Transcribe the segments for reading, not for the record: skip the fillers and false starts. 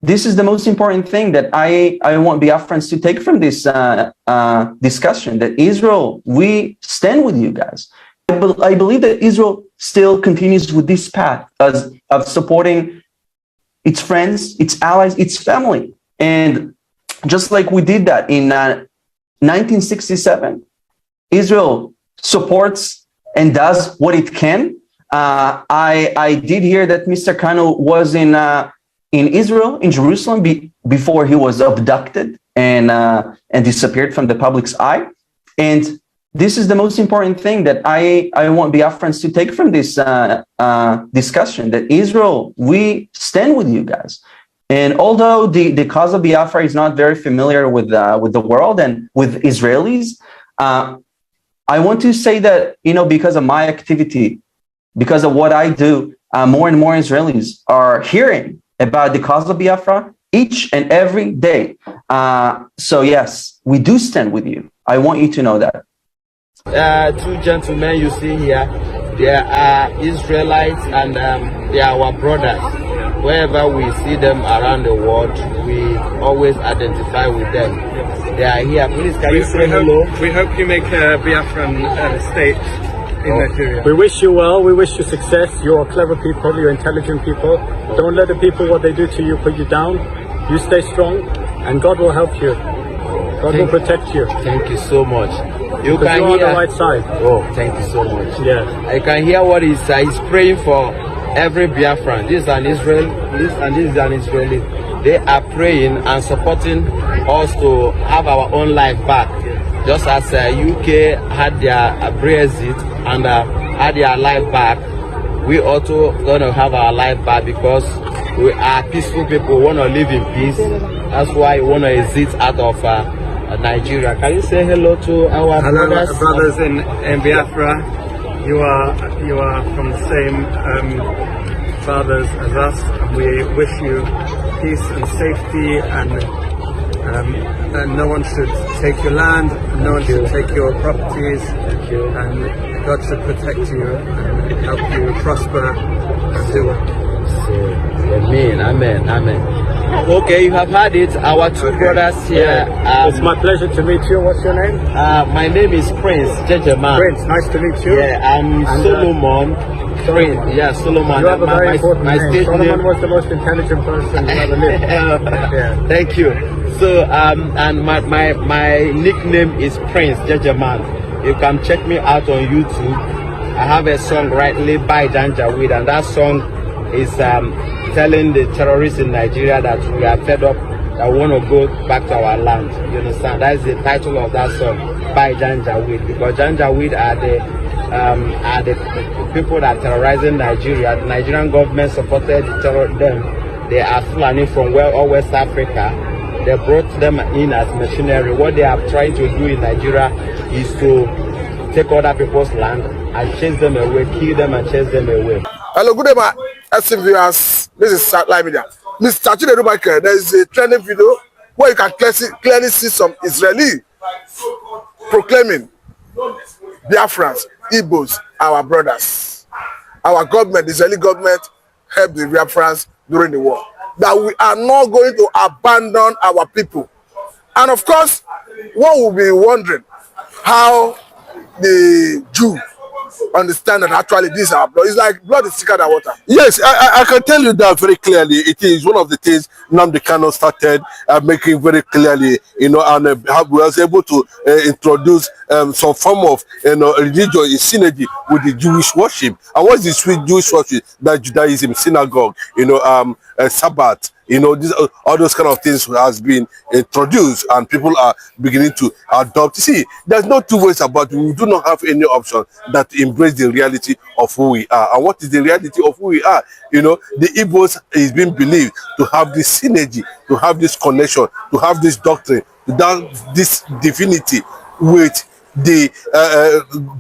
this is the most important thing that I want Biafrans to take from this discussion, that Israel, we stand with you guys. I believe that Israel still continues with this path of supporting its friends, its allies, its family. And just like we did that in 1967, Israel supports and does what it can. I did hear that Mr. Kanu was in Israel, in Jerusalem, before he was abducted and disappeared from the public's eye. And this is the most important thing that I want Biafrans to take from this discussion, that Israel, we stand with you guys. And although the cause of Biafra is not very familiar with the world and with Israelis, I want to say that, because of my activity, because of what I do, more and more Israelis are hearing about the cause of Biafra each and every day. So yes, we do stand with you. I want you to know that. Two gentlemen you see here, they are Israelites and they are our brothers. Wherever we see them around the world, we always identify with them. They are here. Please, can you say hello? We hope you make a Biafran state in Nigeria. We wish you well. We wish you success. You're clever people. You're intelligent people. Don't let the people, what they do to you, put you down. You stay strong, and God will help you. God will protect you. Thank you so much. You can hear on the right side. Oh, thank you so much. Yeah. I can hear what he's praying for every Biafran. This is an Israeli, this is an Israeli. They are praying and supporting us to have our own life back. Just as UK had their Brexit and had their life back, we also gonna have our life back because we are peaceful people. We want to live in peace. That's why we want to exit out of Nigeria. Can you say hello to our brothers in Biafra? You are from the same fathers as us, and we wish you peace and safety, and no one should take your land, and no one should take your properties, and God should protect you and help you prosper and do it. Amen. Okay, you have heard it. Our two brothers here. It's my pleasure to meet you. What's your name? My name is Prince Jejeman. Prince, nice to meet you. Yeah, I'm Solomon. Solomon. Yeah, Solomon. You have a very important name. Solomon name was the most intelligent person who ever lived. Yeah. Thank you. So, and my nickname is Prince Jejeman. You can check me out on YouTube. I have a song rightly by Janjaweed, and that song is telling the terrorists in Nigeria that we are fed up, that we want to go back to our land. You understand? That is the title of that song, by Janjaweed, because Janjaweed are the people that are terrorizing Nigeria. The Nigerian government supported them. They are Fulani from all West Africa. They brought them in as machinery. What they are trying to do in Nigeria is to take other people's land and chase them away, kill them and chase them away. Hello, good day, my SC viewers. This is Satellite Media. Mr. Chinedu, there is a trending video where you can clearly see some Israeli proclaiming Biafrans, Igbos, our brothers. Our government, the Israeli government, helped the Biafrans during the war. That we are not going to abandon our people. And of course, one will be wondering how the Jew understand that actually this is our blood. It's like blood is thicker than water. Yes, I can tell you that very clearly. It is one of the things Nnamdi Kanu started making very clearly, and was able to introduce some form of religion in synergy with the Jewish worship. And what's the sweet Jewish worship? That Judaism, synagogue, Sabbath. All those kind of things has been introduced, and people are beginning to adopt. See, there's no two ways about it. We do not have any option that embrace the reality of who we are. And what is the reality of who we are? The Igbos is being believed to have this synergy, to have this connection, to have this doctrine, to have this divinity with the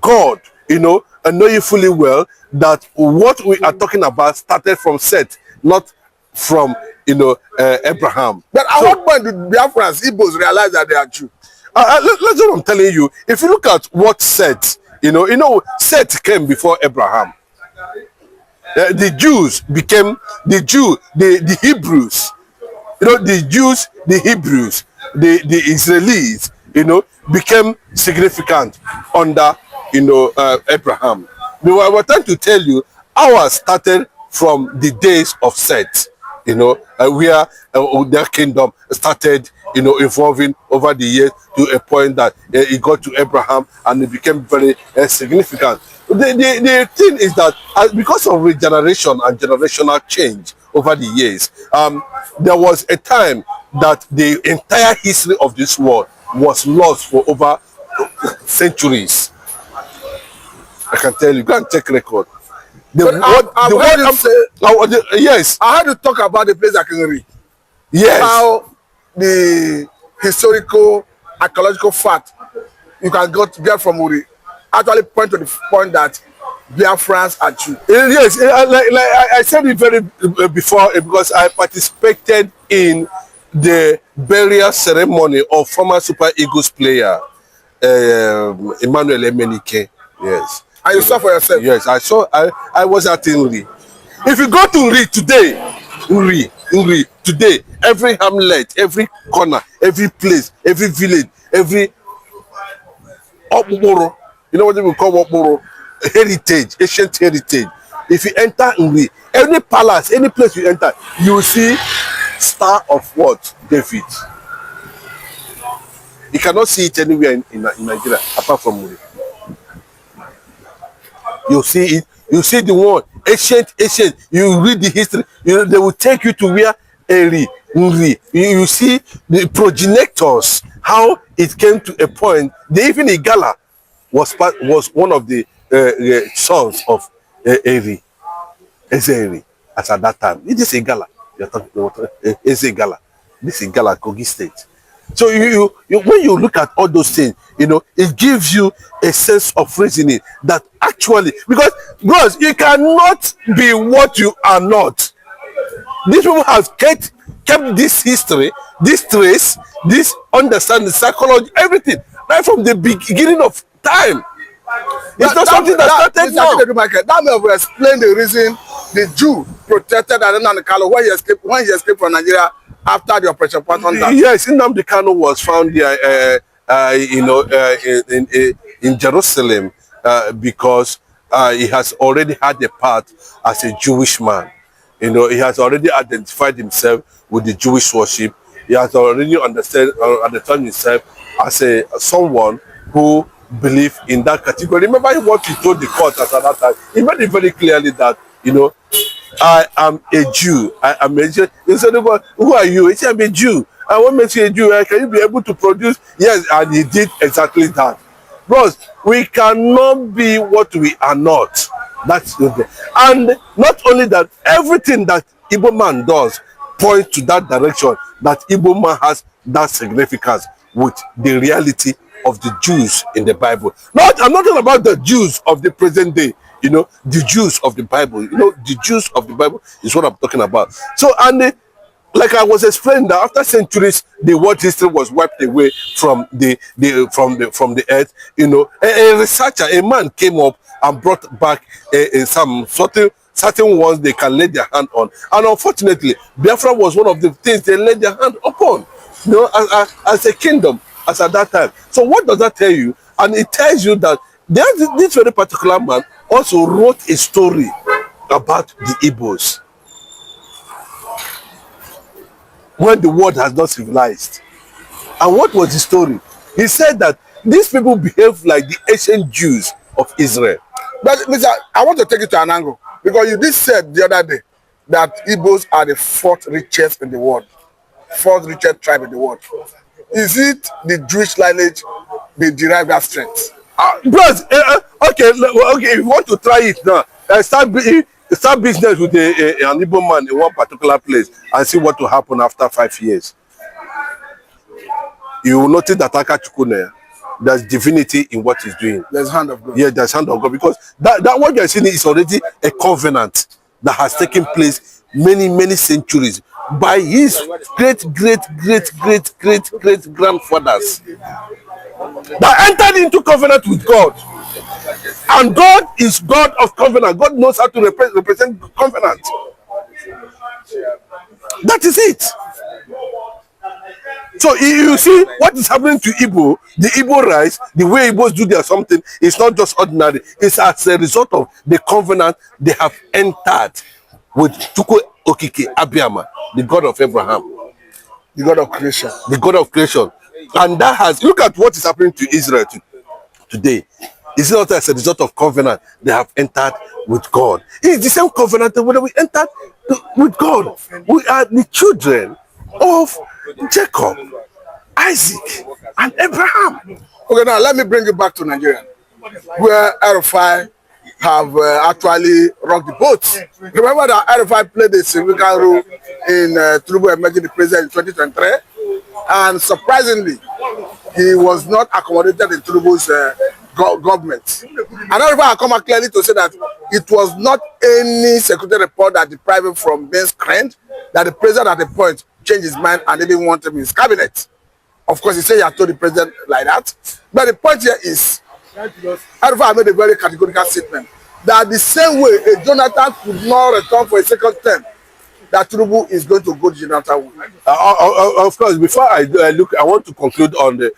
God, and knowing fully well that what we are talking about started from Seth, not from Abraham. But at what point did Biafrans, Igbos realize that they are Jew? That's what I'm telling you. If you look at what Seth, Seth came before Abraham. The Jews became the Hebrews. You know, the Jews, the Hebrews, the Israelis, you know, became significant under, you know, Abraham. We were trying to tell you, ours started from the days of Seth, you know, where their kingdom started, you know, evolving over the years to a point that it got to Abraham and it became very significant. The thing is that because of regeneration and generational change over the years, there was a time that the entire history of this world was lost for over centuries. I can tell you, go and check record. Yes. I had to talk about the place I can read. Yes. How the historical, archaeological fact you can get from Uri actually point to the point that Biafrans are Jews. Yes, like I said it very before, because I participated in the burial ceremony of former Super Eagles player Emmanuel Emenike. Yes. And you saw for yourself? Yes, I saw. I was at Uri. If you go to Uri today, Uri today, every hamlet, every corner, every place, every village, every Okporo, you know what we call Okporo? Heritage, ancient heritage. If you enter Uri, any palace, any place you enter, you will see star of what? David. You cannot see it anywhere in Nigeria apart from Uri. You see it. You see the one ancient. You read the history. They will take you to where Uri. You see the progenitors. How it came to a point. Even Igala was one of the sons of Eri. Eri. As at that time, it is Igala. You're talking about Igala. This is Igala, Kogi State. So you when you look at all those things, you know, it gives you a sense of reasoning that actually, because bros, you cannot be what you are not. These people have kept this history, this trace, this understanding, psychology, everything, right from the beginning of time. It's not something that started now. That may have explained the reason the Jew protected Nnamdi Kanu when he escaped from Nigeria after the Operation Patton. Yes, Nnamdi Kanu was found there, you know, in Jerusalem because he has already had a path as a Jewish man. You know, he has already identified himself with the Jewish worship. He has already understand himself as someone who believe in that category. Remember what he told the court at that time? He made it very clearly that, you know, I am a Jew. I am a Jew. He said, who are you? He said, I'm a Jew. And what makes you a Jew? Can you be able to produce? Yes, and he did exactly that. Bros, we cannot be what we are not. That's the and not only that, everything that Igbo man does points to that direction, that Igbo man has that significance with the reality of the Jews in the Bible. I'm not talking about the Jews of the present day, you know, the Jews of the Bible. You know, the Jews of the Bible is what I'm talking about. So, and like I was explaining, that after centuries, the world history was wiped away from the earth. You know, a researcher, a man came up and brought back some certain ones they can lay their hand on. And unfortunately, Biafra was one of the things they laid their hand upon, you know, as a kingdom, as at that time. So what does that tell you? And it tells you that this very particular man also wrote a story about the Igbos when the world has not civilized. And what was the story? He said that these people behave like the ancient Jews of Israel. But Mr. I want to take it to an angle, because you did said the other day that Igbos are the fourth richest in the world, fourth richest tribe in the world. Is it the Jewish lineage they derive that strength? Bros, okay, if you want to try it now, start business with an Igbo man in one particular place and see what will happen after 5 years. You will notice that Akachukune, there's divinity in what he's doing. There's hand of God. Yeah, there's hand of God, because that what you're seeing is already a covenant that has taken place many centuries by his great grandfathers that entered into covenant with God. And God is God of covenant. God knows how to represent covenant. That is it. So you see what is happening to Igbo, the Igbo rights, the way Igbos do their something, is not just ordinary. It's as a result of the covenant they have entered with Chukwu Okike Abiyama, the God of Abraham, The God of creation. the God of creation. And that has, look at what is happening to Israel today. It's not as a result of covenant they have entered with God. It's the same covenant that we entered with God. We are the children of Jacob, Isaac, and Abraham. Okay, now let me bring you back to Nigeria, where RFI have actually rocked the boat. Remember that RFI played a significant role in Tinubu emerging the president in 2023, and surprisingly, he was not accommodated in Tinubu's government. And RFI have come out clearly to say that it was not any security report that deprived him from being screened, that the president at the point changed his mind and didn't want him in his cabinet. Of course, he said he had told the president like that. But the point here is, RFI made a very categorical statement that the same way a Jonathan could not return for a second term, that Tinubu is going to go to Jonathan way. Of course, before I look, I want to conclude on the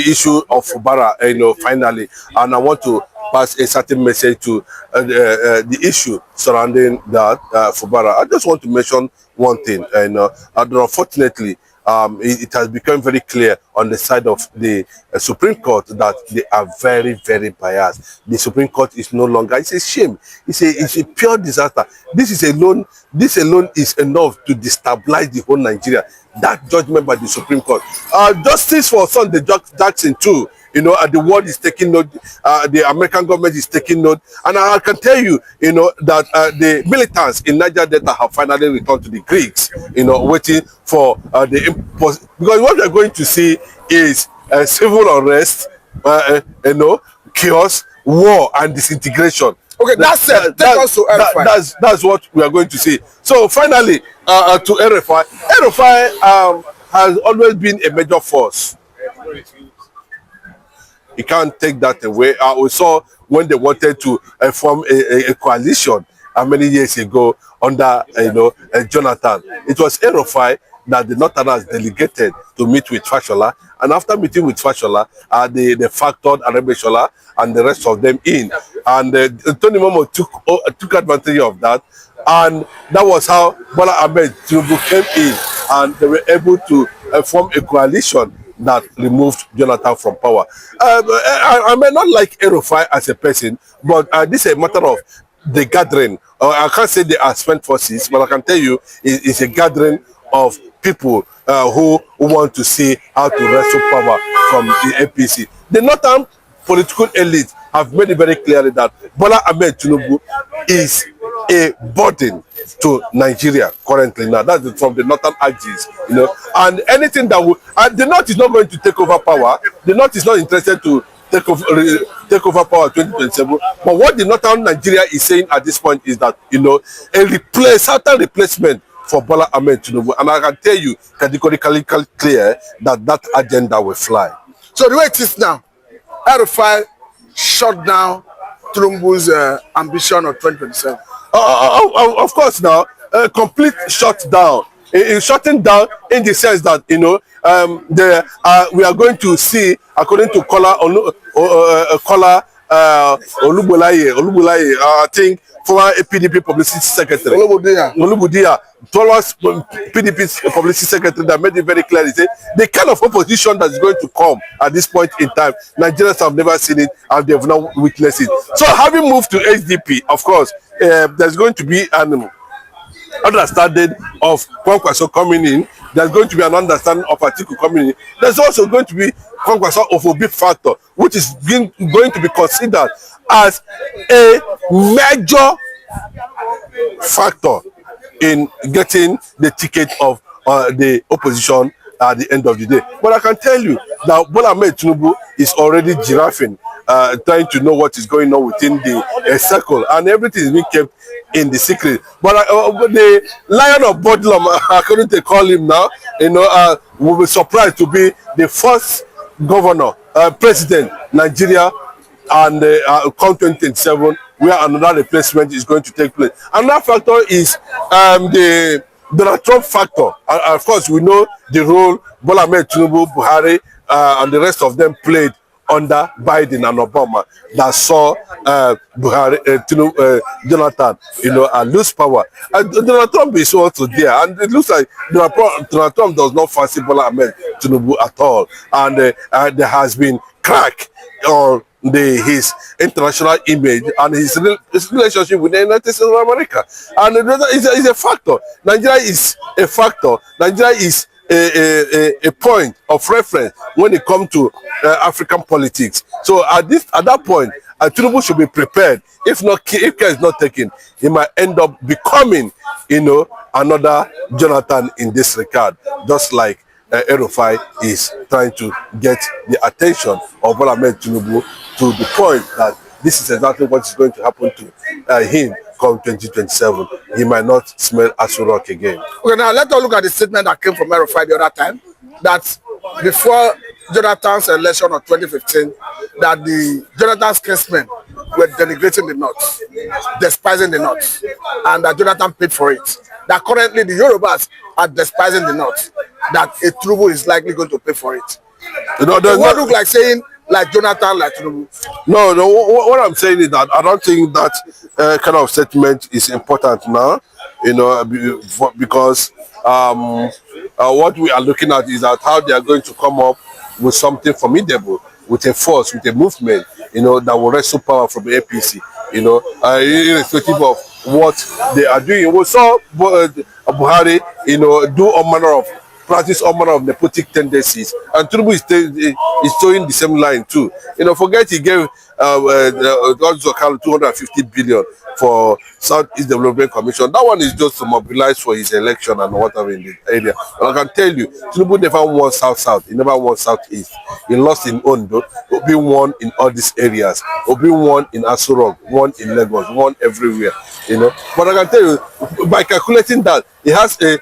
issue of Fubara, finally, and I want to pass a certain message to the issue surrounding that Fubara. I just want to mention one thing, and unfortunately, it has become very clear on the side of the Supreme Court that they are very, very biased. The Supreme Court is no longer, it's a shame. It's a pure disaster. This alone is enough to destabilize the whole Nigeria. That judgment by the Supreme Court. Justice for Sunday Jackson too. The world is taking note, the American government is taking note, and I can tell you, that the militants in Niger Delta have finally returned to the Greeks, waiting for because what we're going to see is civil unrest, chaos, war, and disintegration. Okay, that's it. That's what we are going to see. So finally, to RFI, has always been a major force. You can't take that away. We saw when they wanted to form a coalition many years ago under Jonathan. It was RFI that the Northerners delegated to meet with Fashola, and after meeting with Fashola, they factored Arebeshola and the rest of them in, and Tony Momo took advantage of that, and that was how Bola Ahmed Tinubu came in, and they were able to form a coalition that removed Jonathan from power. I may not like RFI as a person, but this is a matter of the gathering. I can't say they are spent forces, but I can tell you it's a gathering of people who want to see how to wrestle power from the APC. The Northern political elite have made it very clearly that Bola Ahmed Tinubu is a burden to Nigeria currently. Now that's from the Northern axis, and anything that will, and the North is not going to take over power. The North is not interested to take over power 2027. But what the Northern Nigeria is saying at this point is that a certain replacement for Bola Ahmed Tinubu, and I can tell you categorically clear that agenda will fly. So the way it is now, RFI shut down Tinubu's ambition of 2027. Of course, now complete shutdown. Shutting down in the sense that we are going to see, according to Kola Olubolaye, I think former PDP publicity secretary Olubudia towards PDP's publicity secretary that made it very clear. He said the kind of opposition that is going to come at this point in time, Nigerians have never seen it and they have not witnessed it. So having moved to SDP, of course, there's going to be an understanding of Kwankwaso coming in. There's going to be an understanding of Atiku coming in. There's also going to be Kwankwaso of a big factor, which is going to be considered as a major factor in getting the ticket of the opposition at the end of the day. But I can tell you that Bola Ahmed Tinubu is already giraffing, trying to know what is going on within the circle, and everything is being kept in the secret. But the Lion of Bodlam, according to call him now, will be surprised to be the first governor, president, Nigeria, and come 2027, where another replacement is going to take place. Another factor is the Donald Trump factor. And of course, we know the role Bola Ahmed Tinubu, Buhari, and the rest of them played under Biden and Obama that saw Jonathan, lose power. And Donald Trump is also there, and it looks like Donald Trump does not fancy Bola Ahmed Tinubu at all, and there has been crack on his international image and his relationship with the United States of America, and it's a factor. Nigeria is a factor. Nigeria is a point of reference when it comes to African politics. So at that point, Tinubu should be prepared. If care is not taken, he might end up becoming, another Jonathan in this regard, just like Erufai is trying to get the attention of Bola Ahmed Tinubu to the point that this is exactly what is going to happen to him come 2027. He might not smell Asurok again. Okay, now let's look at the statement that came from Erufai the other time, that before Jonathan's election of 2015, that the Jonathan's kinsmen were denigrating the North, despising the North, and that Jonathan paid for it. That currently the Yorubas are despising the North, that a Tinubu is likely going to pay for it. It won't look like saying like Jonathan, like Tinubu. No, what I'm saying is that I don't think that kind of statement is important now, because what we are looking at is that how they are going to come up with something formidable, with a force, with a movement, that will wrestle power from the APC, irrespective of what they are doing. We saw Buhari, practice all manner of nepotic tendencies, and Tinubu is showing the same line too. Forget he gave 250 billion for Southeast Development Commission. That one is just to mobilize for his election and whatever in the area. And I can tell you, Tinubu never won South. He never won Southeast. He lost in Ondo. Obi won in all these areas. Obi won in Asurok, won in Lagos, won everywhere. But I can tell you, by calculating that, he has a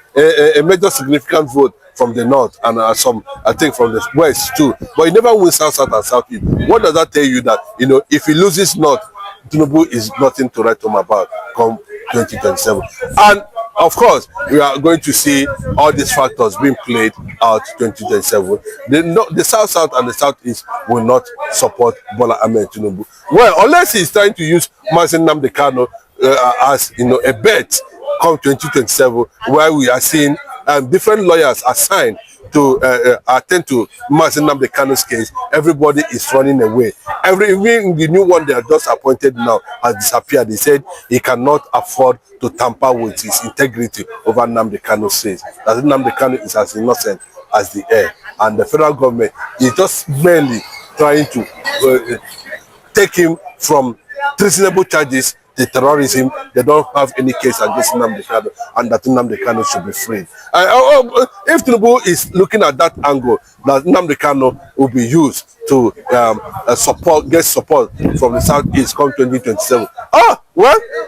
major significant vote from the north and some, I think, from the west too. But he never wins South and Southeast. What does that tell you? That if he loses north, Tinubu is nothing to write home about come 2027. And of course, we are going to see all these factors being played out 2027. The South and the Southeast will not support Bola Ahmed Tinubu. Well, unless he's trying to use Mazen Nnamdi Kanu as a bet come 2027, where we are seeing different lawyers assigned to attend to Mazen Nnamdi Kanu's case. Everybody is running away. Even the new one they are just appointed now has disappeared. He said he cannot afford to tamper with his integrity over Nnamdi Kanu's case. That Nnamdi Kanu is as innocent as the air, and the federal government is just merely trying to take him from treasonable charges to terrorism. They don't have any case against Nnamdi Kanu, and that Nnamdi Kanu should be free. If Tinubu is looking at that angle, that Nnamdi Kanu will be used to get support from the Southeast come 2027.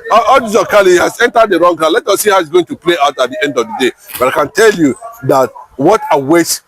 Audio Kali has entered the wrong ground. Let us see how it's going to play out at the end of the day. But I can tell you that what awaits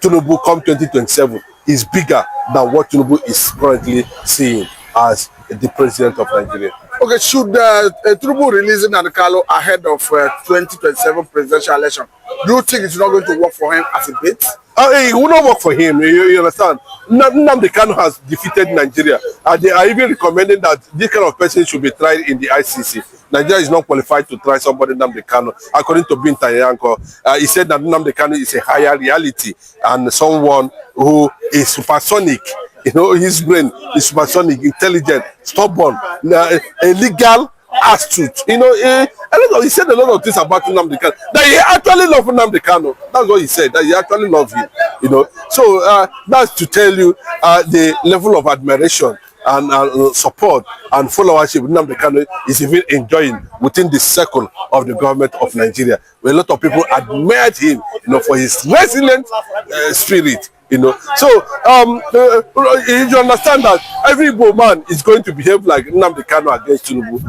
Tinubu come 2027 is bigger than what Tinubu is currently seeing as the president of Nigeria. Okay, should Tinubu release Nnamdi Kanu ahead of 2027 presidential election? Do you think it's not going to work for him as a bait? It will not work for him. You understand? Nnamdi Kanu has defeated Nigeria. They are even recommending that this kind of person should be tried in the ICC. Nigeria is not qualified to try somebody Nnamdi Kanu. According to Binta Yanko, he said that Nnamdi Kanu is a higher reality and someone who is supersonic. His brain is supersonic, intelligent, stubborn, a legal astute. He said a lot of things about Nnamdi Kanu. That he actually loves Nnamdi Kanu. That's what he said. That he actually loves him. So that's to tell you the level of admiration and support and followership Nnamdi Kanu is even enjoying within the circle of the government of Nigeria. Where a lot of people admired him, for his resilient spirit. So you understand that every Igbo man is going to behave like Nnamdi Kanu against Tinubu,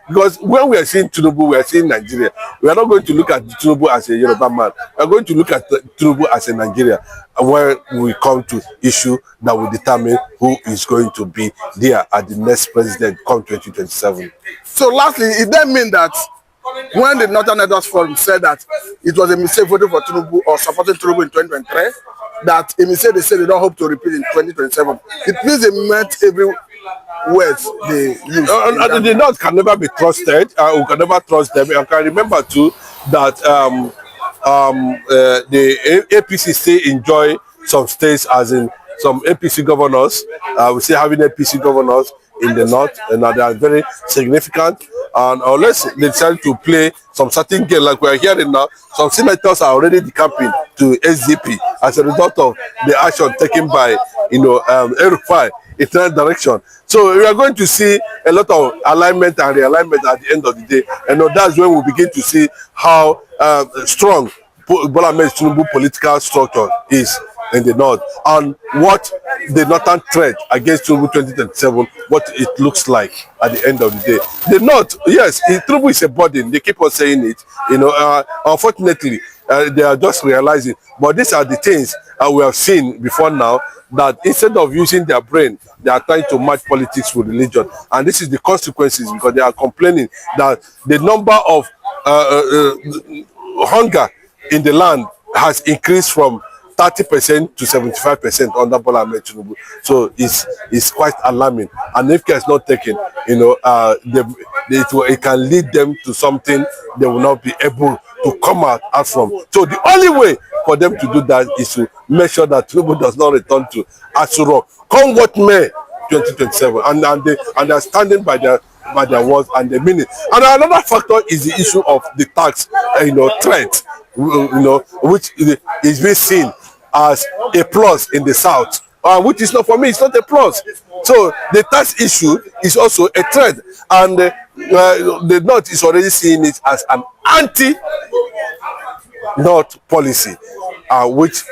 because when we are seeing Tinubu, we are seeing Nigeria. We are not going to look at Tinubu as a Yoruba man. We are going to look at Tinubu as a Nigeria, where we come to issue that will determine who is going to be there at the next president come 2027. So lastly, it then mean that when the Northern Elders Forum said that it was a mistake voting for Tinubu or supporting Tinubu in 2023, that a mistake they said they don't hope to repeat in 2027. It means they meant every words they use. The North can never be trusted. We can never trust them. I can remember too that the APC still enjoy some states, as in some APC governors. We still having APC governors in the North, and they are very significant. And unless they decide to play some certain game like we are hearing now, some senators are already decamping to SDP as a result of the action taken by, El-Rufai in that direction. So we are going to see a lot of alignment and realignment at the end of the day. And that's when we begin to see how strong Bola Ahmed Tinubu political structure is in the North, and what the Northern threat against Tinubu 2027, what it looks like at the end of the day. The North, yes, Tinubu is a burden. They keep on saying it. Unfortunately, they are just realizing. But these are the things we have seen before now, that instead of using their brain, they are trying to match politics with religion. And this is the consequences, because they are complaining that the number of hunger in the land has increased from 30% to 75% under Bola Ahmed Tinubu. So it's quite alarming. And if care is not taken, it can lead them to something they will not be able to come out from. So the only way for them to do that is to make sure that Tinubu does not return to Asuro. Come what may, 2027, and they are standing by their words and their meaning. And another factor is the issue of the tax, threat, which is being seen as a plus in the South, which is not, for me, it's not a plus. So the tax issue is also a threat, and the North is already seeing it as an anti-North policy, which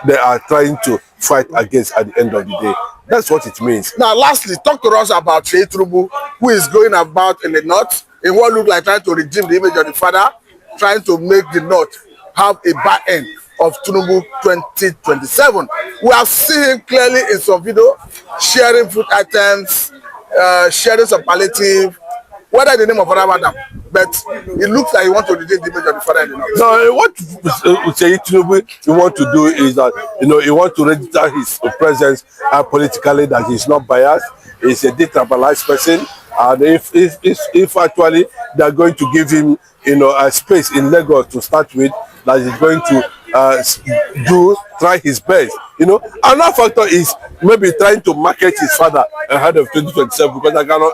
they are trying to fight against at the end of the day. That's what it means. Now, lastly, talk to us about Seyi Tinubu, who is going about in the North in what looks like trying to redeem the image of the father, trying to make the North have a bad end of Tinubu 2027. We have seen him clearly in some video sharing food items, sharing some palliative, whether in the name of Ramadan, but it looks like he wants to redeem the image of the father in the North. No, what Seyi Tinubu he want to do is that he want to register his presence politically, that he's not biased. He's a detribalized person, and if actually they are going to give him a space in Lagos to start with, that he's going to try his best. Another factor is maybe trying to market his father ahead of 2027, because I cannot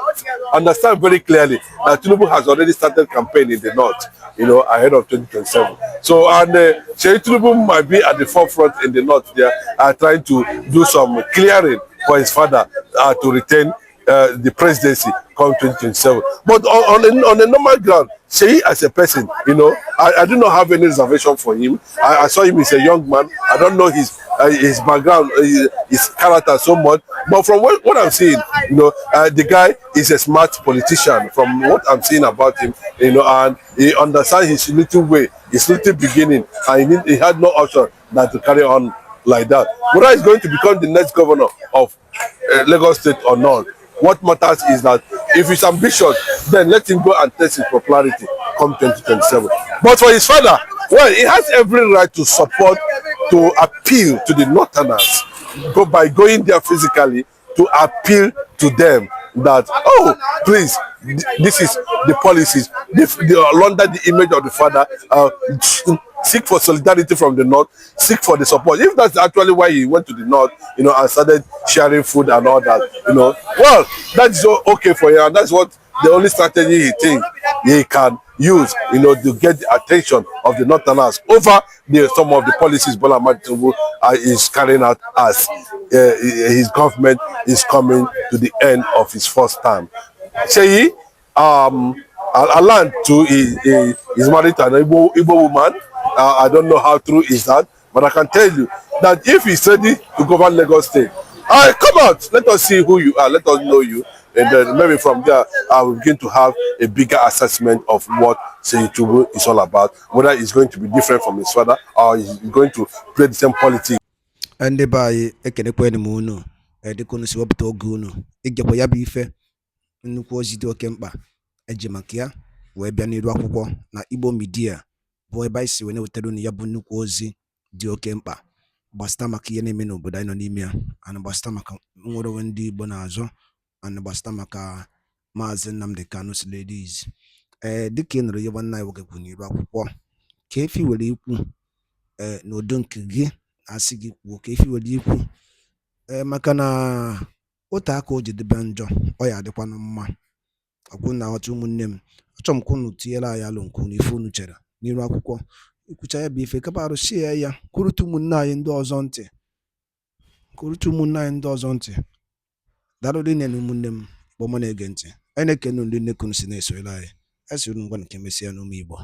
understand very clearly that Tinubu has already started campaigning in the North, ahead of 2027. So, and Seyi Tinubu might be at the forefront in the North there, trying to do some clearing for his father to retain the presidency come 2027. But on a normal ground, Seyi as a person, I do not have any reservation for him. I saw him as a young man. I don't know his background, his character so much. But from what I'm seeing, the guy is a smart politician. From what I'm seeing about him, and he understands his little way, his little beginning, and he had no option than to carry on like that. Whether he's going to become the next governor of Lagos State or not, what matters is that if he's ambitious, then let him go and test his popularity come 2027. But for his father, well, he has every right to support, to appeal to the Northerners, by going there physically to appeal to them that, oh, please, this is the policies, under the image of the father, seek for solidarity from the North, seek for the support. If that's actually why he went to the North, and started sharing food and all that, well, that's okay for him. And that's what the only strategy he thinks he can use, to get the attention of the Northerners over some of the policies Bola Ahmed Tinubu is carrying out as his government is coming to the end of his first term. Seyi, Alan too is married to an Igbo woman. I don't know how true is that, but I can tell you that if he's ready to govern Lagos State, come out, let us see who you are, let us know you, and then maybe from there I will begin to have a bigger assessment of what Seyi Tinubu is all about, whether it's going to be different from his father or he's going to play the same politics. And by Ekenekweni Muno, Edikono Siwabuto Guno, Igabo Yabife, Nukwozito Kempa, Ejemakia. wee bịa n'iru akwụkwọ na Igbo midia bụ ebe anyị si wee na-wetara unu ya bụ nnukwu ozi dị oke mkpa gbasịta maka ihe na-eme n'obodo anyị nọ n'ime ya, ana gbasịta maka nnwere onwe ndị Igbo na-azọ, ana gbasịta maka Maazị Nnamdi Kanu Ladies. Dịka ị nụrụ ihe nwanne anyị nwoke kwuru n'iru akwụkwọ, ka efi were ikwu n'udo nke gị asị gị kwuo ka efi were ikwu maka na otu aka o ji dịbe njọ ọ ya adịkwanụ mma. Ọkwụ na aghọta ụmụnne m, achọrọ m ka unu tinyere anyị alụ nke unu ife unu chere n'iru akwụkwọ, ikwucha ya bụ ife kapa arụsie ya kwurute ụmụnne anyị ndị ọzọ ntị, daalụ dị na ụmụnne m bụ ọma na-ege ntị. Anyị na-ekene ndị nnekunu si na-esoyere anyị siri ngwa nke mesịa n'ụmụ Igbo.